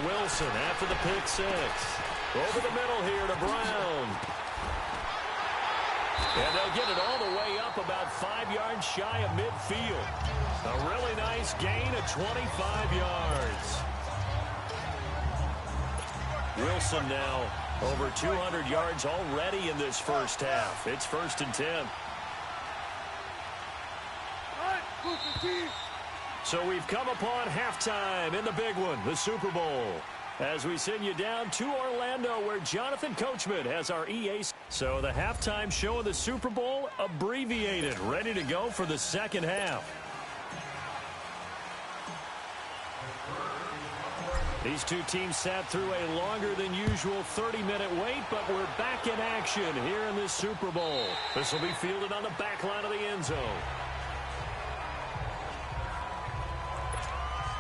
Wilson after the pick six. Over the middle here to Brown. And they'll get it all the way up about 5 yards shy of midfield. A really nice gain of 25 yards. Wilson now over 200 yards already in this first half. It's 1st and 10. So we've come upon halftime in the big one, the Super Bowl. As we send you down to Orlando, where Jonathan Coachman has our EA. So the halftime show of the Super Bowl abbreviated, ready to go for the second half. These two teams sat through a longer than usual 30-minute wait, but we're back in action here in this Super Bowl. This will be fielded on the back line of the end zone.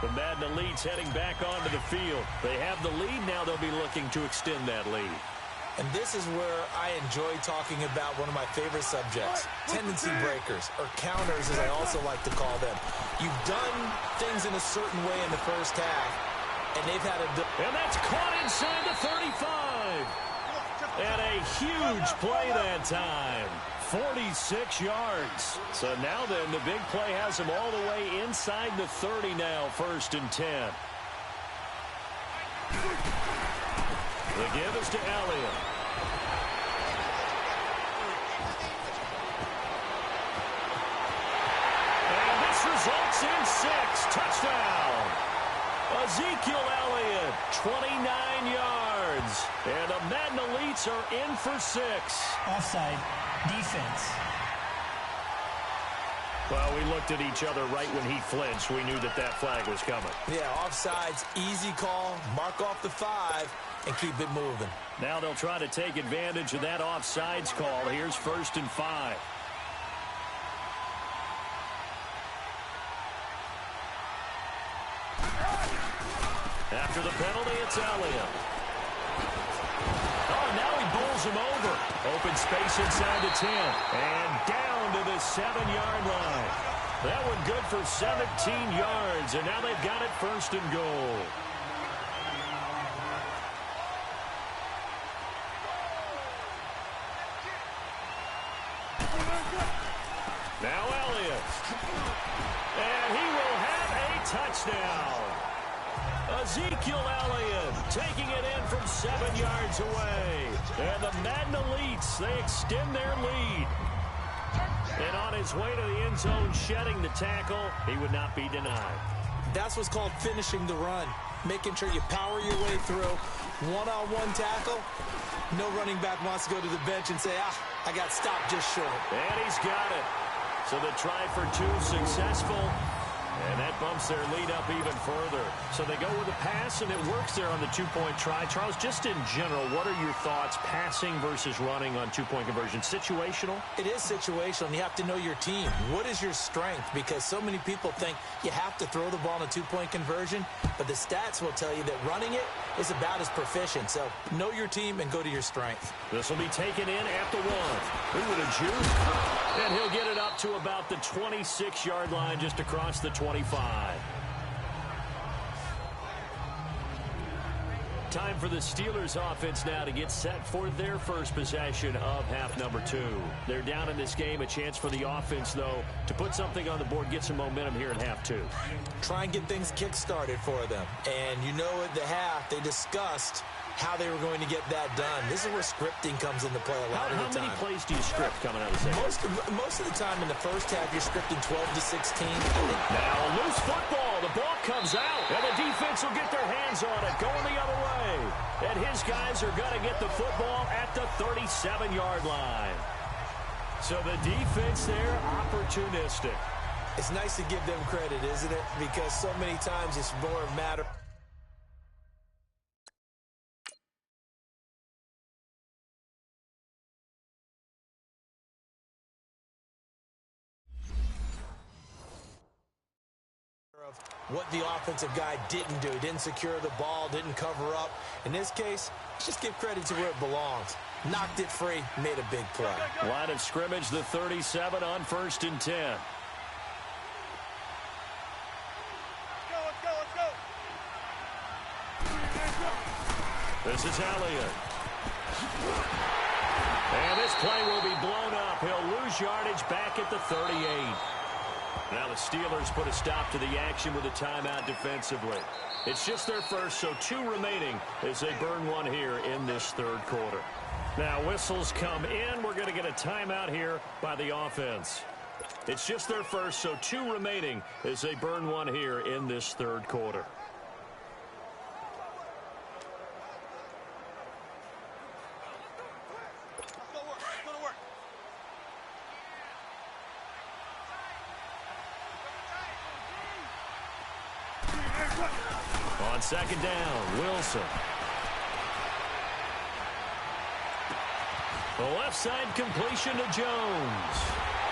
The Madden Elites heading back onto the field. They have the lead. Now they'll be looking to extend that lead. And this is where I enjoy talking about one of my favorite subjects, tendency breakers, or counters as I also like to call them. You've done things in a certain way in the first half, and they've had a... And that's caught inside the 35. And a huge play that time. 46 yards. So now then, the big play has him all the way inside the 30 now, 1st and 10. The give is to Elliott. And this results in 6. Touchdown. Ezekiel Elliott, 29 yards. And the Madden Elites are in for 6. Offside. Defense. Well, we looked at each other right when he flinched. We knew that that flag was coming. Yeah, offsides, easy call, mark off the 5, and keep it moving. Now they'll try to take advantage of that offsides call. Here's 1st and 5. After the penalty, it's Elliott. Oh, now he bowls him over. Open space inside the 10. And down to the 7-yard line. That one good for 17 yards. And now they've got it 1st and goal. Now Elliott. And he will have a touchdown. Ezekiel Elliott taking it in from 7 yards away. And the Madden Elites, they extend their lead. And on his way to the end zone, shedding the tackle, he would not be denied. That's what's called finishing the run. Making sure you power your way through. One-on-one tackle. No running back wants to go to the bench and say, I got stopped just short. And he's got it. So the try for 2 successful. And that bumps their lead up even further. So they go with a pass, and it works there on the 2-point try. Charles, just in general, what are your thoughts, passing versus running on 2-point conversion? Situational? It is situational, and you have to know your team. What is your strength? Because so many people think you have to throw the ball in a 2-point conversion, but the stats will tell you that running it is about as proficient. So know your team and go to your strength. This will be taken in at the 1. Who would have juked? And he'll get it up to about the 26-yard line, just across the 25. Time for the Steelers offense now to get set for their first possession of half number 2. They're down in this game. A chance for the offense, though, to put something on the board, get some momentum here in half 2. Try and get things kick-started for them. And you know at the half, they discussed how they were going to get that done. This is where scripting comes into play a lot of the time. How many plays do you script coming out of the second? Most of the time in the first half, you're scripting 12 to 16. Now loose football. The ball comes out, and the defense will get their hands on it, going the other way. And his guys are going to get the football at the 37-yard line. So the defense there, opportunistic. It's nice to give them credit, isn't it? Because so many times it's more a matter of what the offensive guy didn't do. Didn't secure the ball, didn't cover up. In this case, let's just give credit to where it belongs. Knocked it free, made a big play. Line of scrimmage, the 37 on 1st and 10. This is Elliott. And this play will be blown up. He'll lose yardage back at the 38. Now the Steelers put a stop to the action with a timeout defensively. It's just their first, so 2 remaining as they burn one here in this third quarter. Now whistles come in. We're going to get a timeout here by the offense. It's just their first, so 2 remaining as they burn one here in this third quarter. On second down, Wilson. The left side completion to Jones.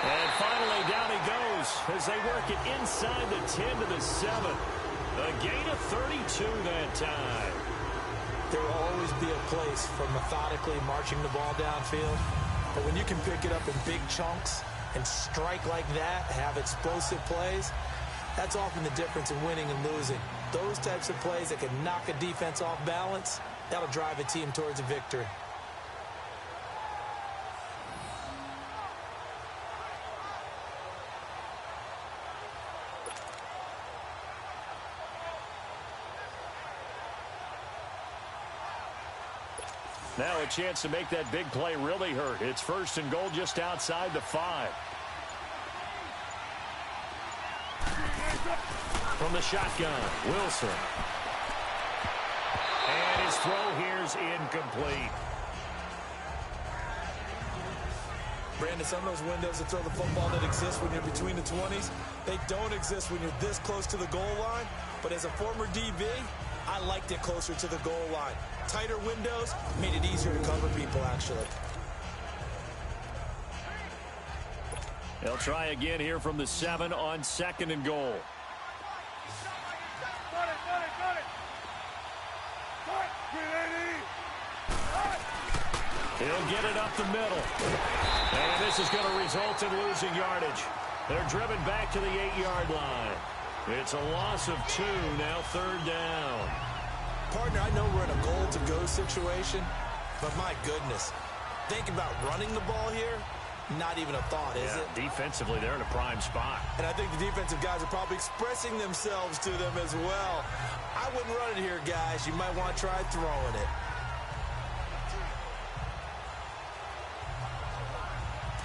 And finally down he goes as they work it inside the 10 to the 7. A gain of 32 that time. There will always be a place for methodically marching the ball downfield. But when you can pick it up in big chunks and strike like that, have explosive plays, that's often the difference in winning and losing. Those types of plays that can knock a defense off balance, that'll drive a team towards a victory. Now a chance to make that big play really hurt. It's first and goal just outside the 5. From the shotgun, Wilson. And his throw here's incomplete. Brandon, some of those windows to throw the football that exist when you're between the 20s, they don't exist when you're this close to the goal line. But as a former DB, I liked it closer to the goal line. Tighter windows made it easier to cover people, actually. They'll try again here from the 7 on second and goal. He'll get it up the middle. And this is going to result in losing yardage. They're driven back to the 8-yard line. It's a loss of 2, now third down. Partner, I know we're in a goal-to-go situation, but my goodness, thinking about running the ball here, not even a thought, is it? Defensively, they're in a prime spot. And I think the defensive guys are probably expressing themselves to them as well. I wouldn't run it here, guys. You might want to try throwing it.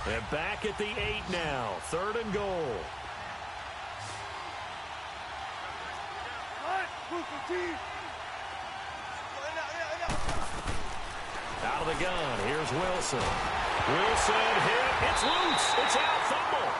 They're back at the 8 now, third and goal. Out of the gun, here's Wilson. Wilson hit, it's loose, it's out, fumble.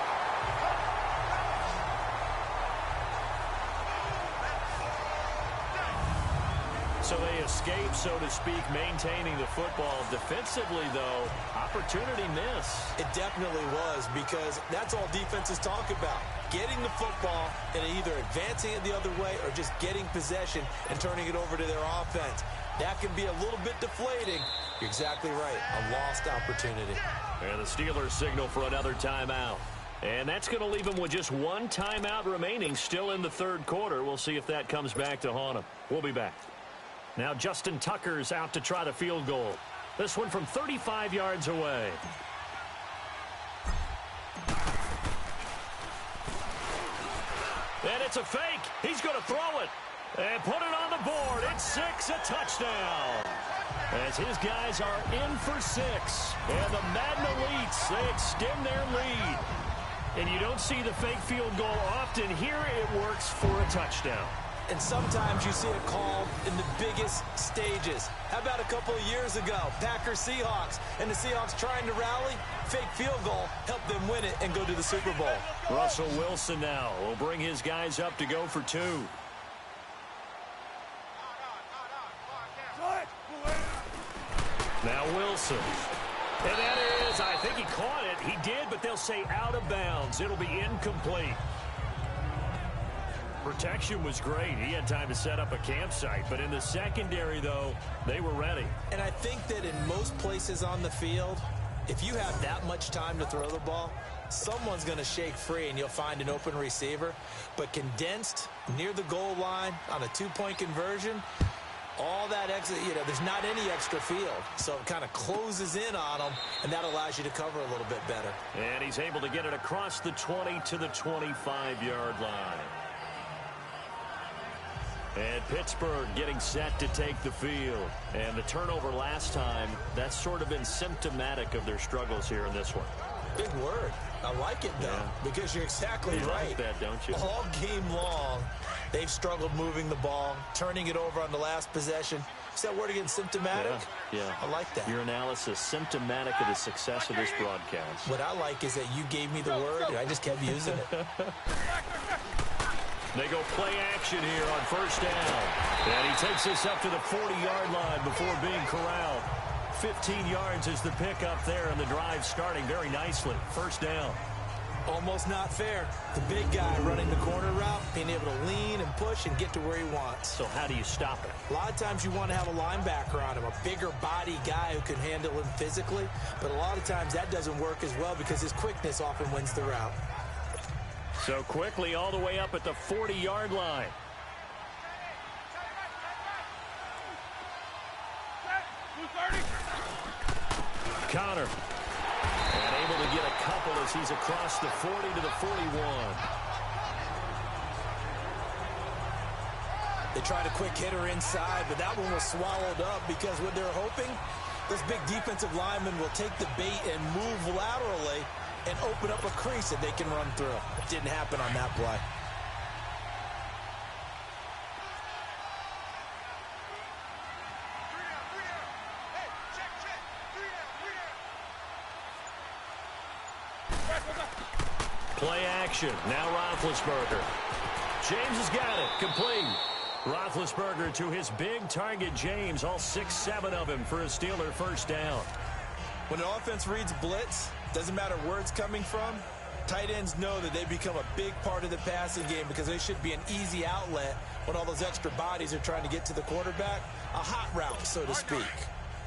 So they escape, so to speak, maintaining the football. Defensively, though, opportunity miss. It definitely was, because that's all defenses talk about. Getting the football and either advancing it the other way or just getting possession and turning it over to their offense. That can be a little bit deflating. You're exactly right. A lost opportunity. And the Steelers signal for another timeout. And that's going to leave them with just one timeout remaining still in the third quarter. We'll see if that comes back to haunt them. We'll be back. Now Justin Tucker's out to try the field goal. This one from 35 yards away. And it's a fake. He's going to throw it. And put it on the board. It's 6, a touchdown. As his guys are in for 6. And the Madden Elites, they extend their lead. And you don't see the fake field goal often. Here it works for a touchdown. And sometimes you see it called in the biggest stages. How about a couple of years ago, Packers-Seahawks, and the Seahawks trying to rally? Fake field goal helped them win it and go to the Super Bowl. Russell Wilson now will bring his guys up to go for 2. Now Wilson. And that is, I think he caught it. He did, but they'll say out of bounds. It'll be incomplete. Protection was great. He had time to set up a campsite. But in the secondary, though, they were ready. And I think that in most places on the field, if you have that much time to throw the ball, someone's going to shake free and you'll find an open receiver. But condensed near the goal line on a 2-point conversion, All that extra, there's not any extra field. So it kind of closes in on them, and that allows you to cover a little bit better. And he's able to get it across the 20 to the 25-yard line. And Pittsburgh getting set to take the field. And the turnover last time, that's sort of been symptomatic of their struggles here in this one. Big word. I like it, though, because you're exactly right. Like that, don't you? All game long, they've struggled moving the ball, turning it over on the last possession. Is that word again, symptomatic? Yeah. I like that. Your analysis, symptomatic of the success of this broadcast. What I like is that you gave me the word, and I just kept using it. They go play action here on first down. And he takes this up to the 40-yard line before being corralled. 15 yards is the pickup there, and the drive starting very nicely. First down. Almost not fair. The big guy running the corner route, being able to lean and push and get to where he wants. So how do you stop it? A lot of times you want to have a linebacker on him, a bigger body guy who can handle him physically. But a lot of times that doesn't work as well because his quickness often wins the route. So quickly all the way up at the 40-yard line. Connor. And able to get a couple as he's across the 40 to the 41. They tried a quick hitter inside, but that one was swallowed up because what they're hoping, this big defensive lineman will take the bait and move laterally and open up a crease that they can run through. It didn't happen on that play. Play action. Now Roethlisberger. James has got it. Complete. Roethlisberger to his big target, James. All 6-7 of him for a Steeler first down. When the offense reads blitz, doesn't matter where it's coming from, tight ends know that they become a big part of the passing game because they should be an easy outlet when all those extra bodies are trying to get to the quarterback. A hot route, so to speak.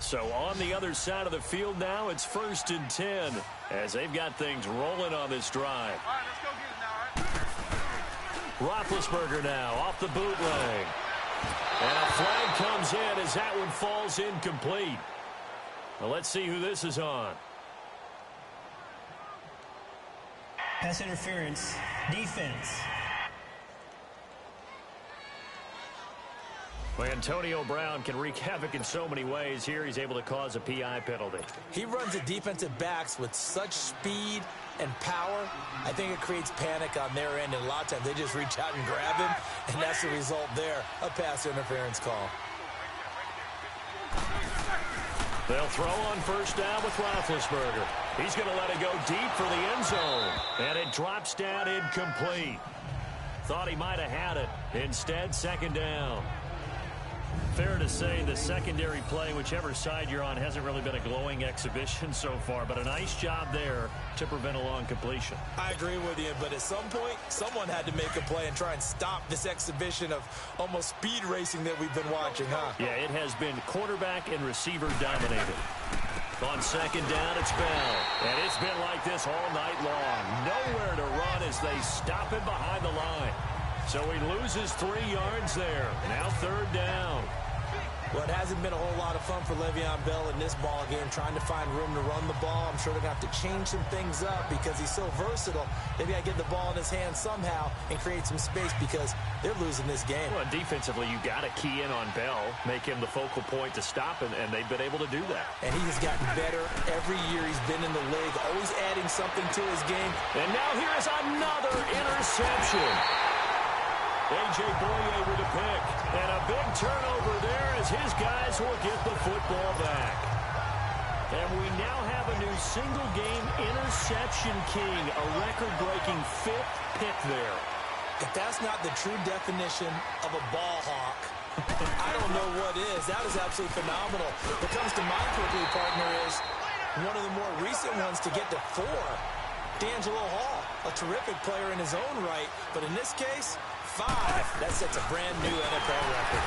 So on the other side of the field now, it's 1st and 10 as they've got things rolling on this drive. All right, let's go get it now, all right? Roethlisberger now off the bootleg. And a flag comes in as that one falls incomplete. Well, let's see who this is on. Pass interference. Defense. Well, Antonio Brown can wreak havoc in so many ways. Here he's able to cause a PI penalty. He runs the defensive backs with such speed and power. I think it creates panic on their end, and a lot of times they just reach out and grab him, and that's the result there, a pass interference call. They'll throw on first down with Roethlisberger. He's going to let it go deep for the end zone, and it drops down incomplete. Thought he might have had it. Instead, second down. Fair to say the secondary play, whichever side you're on, hasn't really been a glowing exhibition so far, but a nice job there to prevent a long completion. I agree with you, but at some point, someone had to make a play and try and stop this exhibition of almost speed racing that we've been watching, huh? Yeah, it has been quarterback and receiver dominated. On second down, it's Bell. And it's been like this all night long. Nowhere to run as they stop him behind the line. So he loses 3 yards there. Now third down. Well, it hasn't been a whole lot of fun for Le'Veon Bell in this ball game, trying to find room to run the ball. I'm sure they're going to have to change some things up because he's so versatile. They've got to get the ball in his hands somehow and create some space because they're losing this game. Well, defensively, you got to key in on Bell, make him the focal point to stop him, and they've been able to do that. And he has gotten better every year he's been in the league, always adding something to his game. And now here's another interception. A.J. Boye with a pick. And a big turnover there as his guys will get the football back. And we now have a new single-game interception king, a record-breaking 5th pick there. If that's not the true definition of a ball hawk, I don't know what is. That is absolutely phenomenal. What comes to mind quickly, partner, is one of the more recent ones to get to 4. D'Angelo Hall, a terrific player in his own right, but in this case, 5. That sets a brand-new NFL record.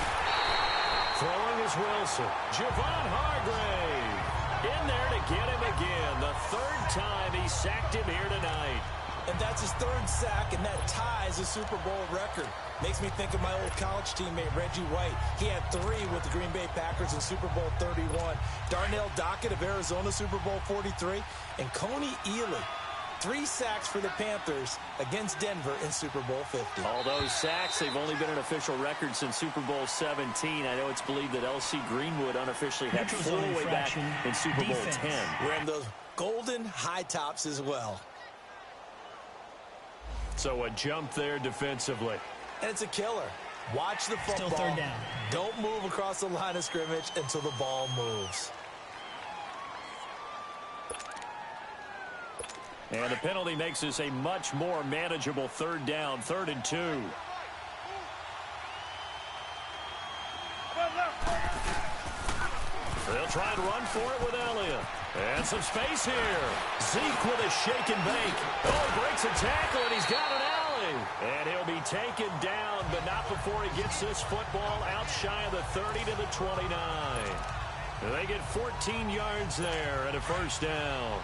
Throwing is Wilson. Javon Hargrave in there to get him again. The 3rd time he sacked him here tonight. And that's his third sack, and that ties a Super Bowl record. Makes me think of my old college teammate, Reggie White. He had 3 with the Green Bay Packers in Super Bowl 31. Darnell Dockett of Arizona, Super Bowl 43. And Coney Ealy, 3 sacks for the Panthers against Denver in Super Bowl 50. All those sacks, they've only been an official record since Super Bowl 17. I know it's believed that L.C. Greenwood unofficially had 4 way back in Super Bowl 10. Wearing those golden high tops as well. So a jump there defensively. And it's a killer. Watch the football. Still third down. Don't move across the line of scrimmage until the ball moves. And the penalty makes this a much more manageable third down, 3rd and 2. They'll try and run for it with Elliott. And some space here. Zeke with a shake and bake. Oh, breaks a tackle, and he's got an alley. And he'll be taken down, but not before he gets this football out shy of the 30 to the 29. And they get 14 yards there and a first down.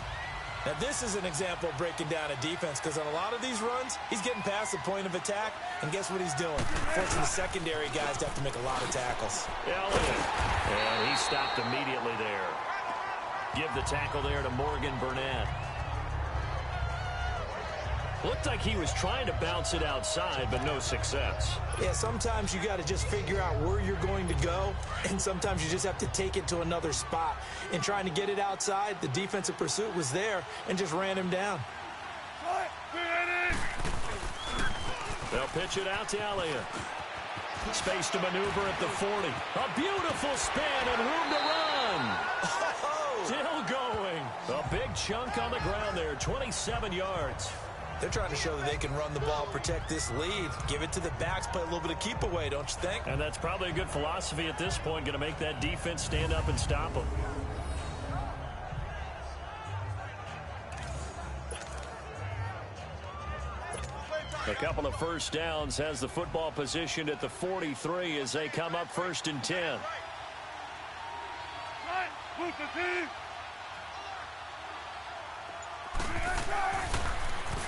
Now, this is an example of breaking down a defense, because on a lot of these runs, he's getting past the point of attack, and guess what he's doing? Forcing the secondary guys to have to make a lot of tackles. Elliott. And he stopped immediately there. Give the tackle there to Morgan Burnett. Looked like he was trying to bounce it outside, but no success. Yeah, sometimes you got to just figure out where you're going to go, and sometimes you just have to take it to another spot. In trying to get it outside, the defensive pursuit was there and just ran him down. They'll pitch it out to Elliott. Space to maneuver at the 40. A beautiful span and room to run. Still going. A big chunk on the ground there, 27 yards. They're trying to show that they can run the ball, protect this lead. Give it to the backs, play a little bit of keep away, don't you think? And that's probably a good philosophy at this point, going to make that defense stand up and stop them. A couple of first downs, has the football positioned at the 43 as they come up 1st and 10.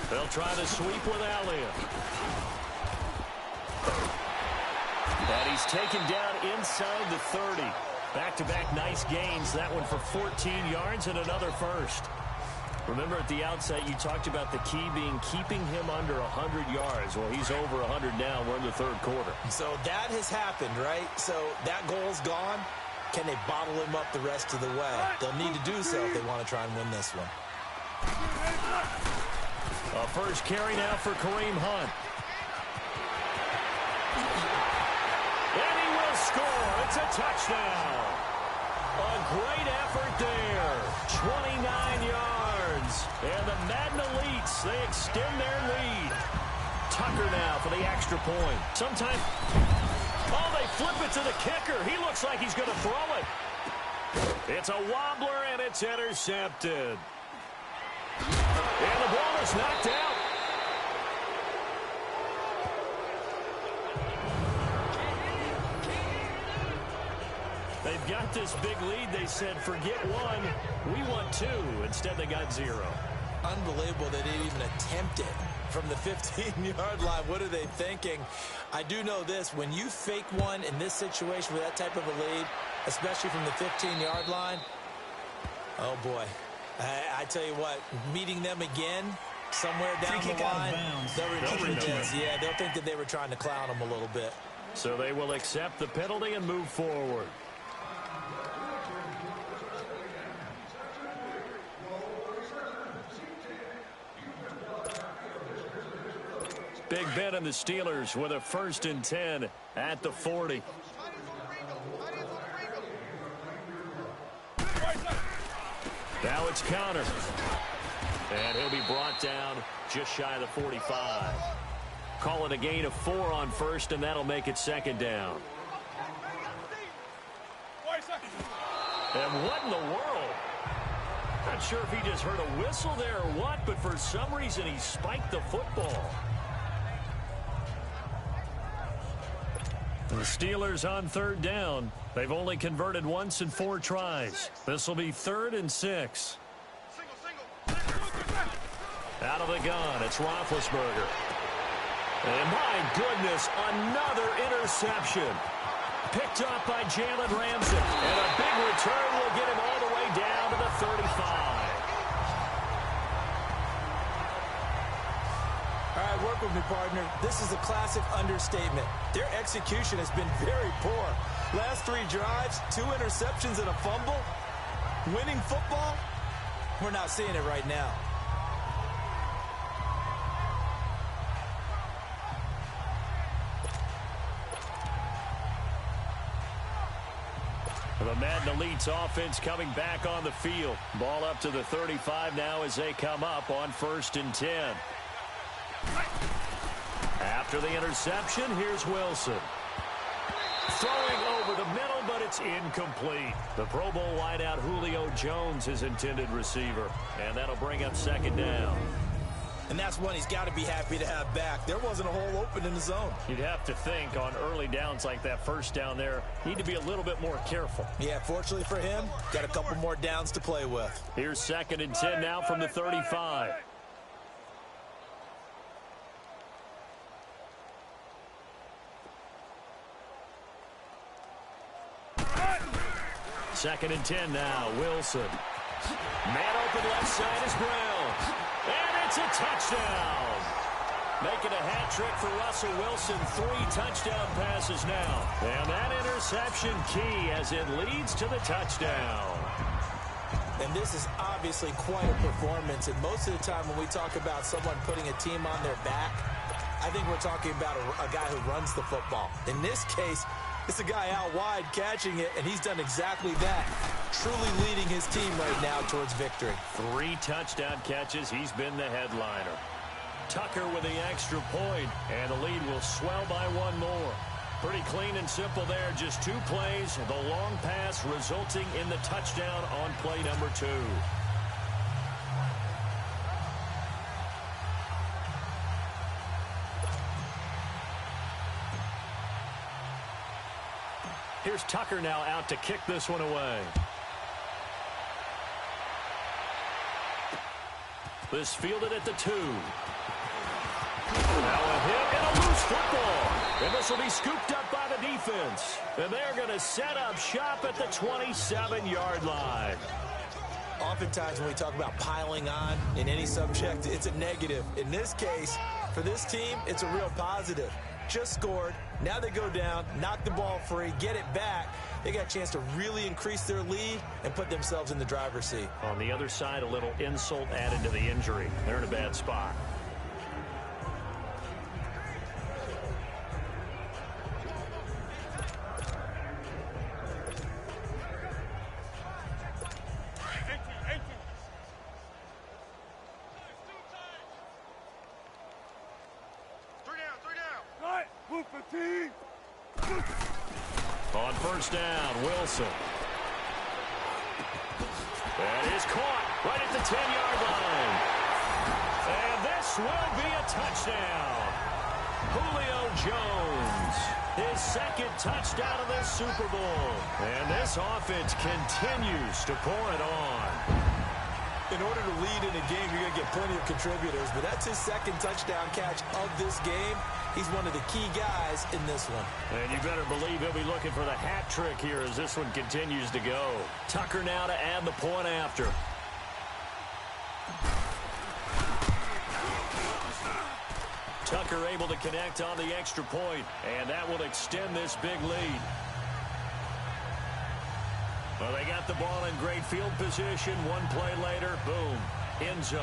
They'll try to sweep with Elliott. And he's taken down inside the 30. Back-to-back nice gains. That one for 14 yards and another first. Remember at the outset you talked about the key being keeping him under 100 yards. Well, he's over 100 now. We're in the 3rd quarter. So that has happened, right? So that goal's gone. Can they bottle him up the rest of the way? They'll need to do so if they want to try and win this one. A first carry now for Kareem Hunt. And he will score. It's a touchdown. A great effort there. 29 yards. And the Madden Elites, they extend their lead. Tucker now for the extra point. Sometimes, oh, they flip it to the kicker. He looks like he's going to throw it. It's a wobbler, and it's intercepted. And the ball is knocked out. They've got this big lead. They said, forget 1, we want 2. Instead, they got 0. Unbelievable they didn't even attempt it from the 15-yard line. What are they thinking? I do know this. When you fake one in this situation with that type of a lead, especially from the 15-yard line, oh, boy. I tell you what, meeting them again somewhere down the line, they'll remember this. Yeah, they'll think that they were trying to clown them a little bit. So they will accept the penalty and move forward. Big Ben and the Steelers with a 1st and 10 at the 40. Now it's Connor. And he'll be brought down just shy of the 45. Call it a gain of 4 on 1st, and that'll make it 2nd down. And what in the world? Not sure if he just heard a whistle there or what, but for some reason he spiked the football. The Steelers on 3rd down. They've only converted once in 4 tries. This will be 3rd and 6. Out of the gun, it's Roethlisberger. And my goodness, another interception. Picked up by Jalen Ramsey. And a big return will get him all the way down to the 35. All right, work with me, partner. This is a classic understatement. Their execution has been very poor. Last 3 drives, 2 interceptions and a fumble. Winning football? We're not seeing it right now. The Madden Elite's offense coming back on the field. Ball up to the 35 now as they come up on 1st and 10. After the interception, here's Wilson. Throwing over the middle, but it's incomplete. The Pro Bowl wideout Julio Jones, his intended receiver. And that'll bring up 2nd down. And that's one he's got to be happy to have back. There wasn't a hole open in the zone. You'd have to think on early downs like that, 1st down there, need to be a little bit more careful. Yeah, fortunately for him, got a couple more downs to play with. Here's 2nd and 10 now from the 35. Second and 10 now, Wilson. Man open left side is Brown. And it's a touchdown. Making a hat trick for Russell Wilson. 3 touchdown passes now. And that interception key as it leads to the touchdown. And this is obviously quite a performance. And most of the time when we talk about someone putting a team on their back, I think we're talking about a guy who runs the football. In this case, it's a guy out wide catching it, and he's done exactly that. Truly leading his team right now towards victory. 3 touchdown catches. He's been the headliner. Tucker with the extra point, and the lead will swell by 1 more. Pretty clean and simple there. Just 2 plays. The long pass resulting in the touchdown on play number 2. Here's Tucker now out to kick this one away. This fielded at the 2. Now a hit and a loose football. And this will be scooped up by the defense. And they're going to set up shop at the 27-yard line. Oftentimes when we talk about piling on in any subject, it's a negative. In this case, for this team, it's a real positive. Just scored. Now they go down, knock the ball free, get it back. They got a chance to really increase their lead and put themselves in the driver's seat. On the other side, a little insult added to the injury. They're in a bad spot. On 1st down, Wilson. That is caught right at the 10-yard line. And this will be a touchdown. Julio Jones, his 2nd touchdown of this Super Bowl. And this offense continues to pour it on. In order to lead in a game, you're going to get plenty of contributors, but that's his 2nd touchdown catch of this game. He's one of the key guys in this one. And you better believe he'll be looking for the hat trick here as this one continues to go. Tucker now to add the point after. Tucker able to connect on the extra point, and that will extend this big lead. Well, they got the ball in great field position. 1 play later, boom, end zone.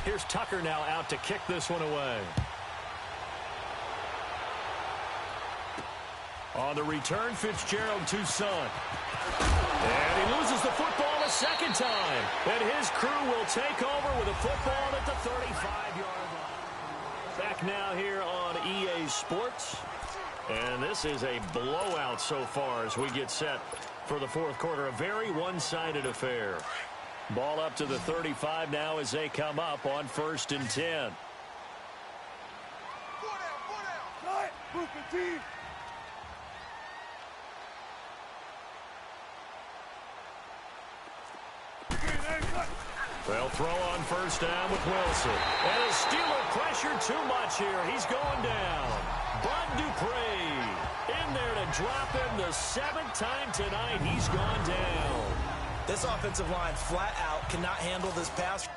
Here's Tucker now out to kick this one away. On the return, Fitzgerald to Son. And he loses the football a 2nd time. And his crew will take over with a football at the 35-yard line. Back now here on EA Sports. And this is a blowout so far as we get set for the 4th quarter. A very one-sided affair. Ball up to the 35 now as they come up on 1st and 10. They'll throw on 1st down with Wilson. And a Steeler pressure too much here. He's going down. Bud Dupree in there to drop him the 7th time tonight. He's gone down. This offensive line flat out cannot handle this pass.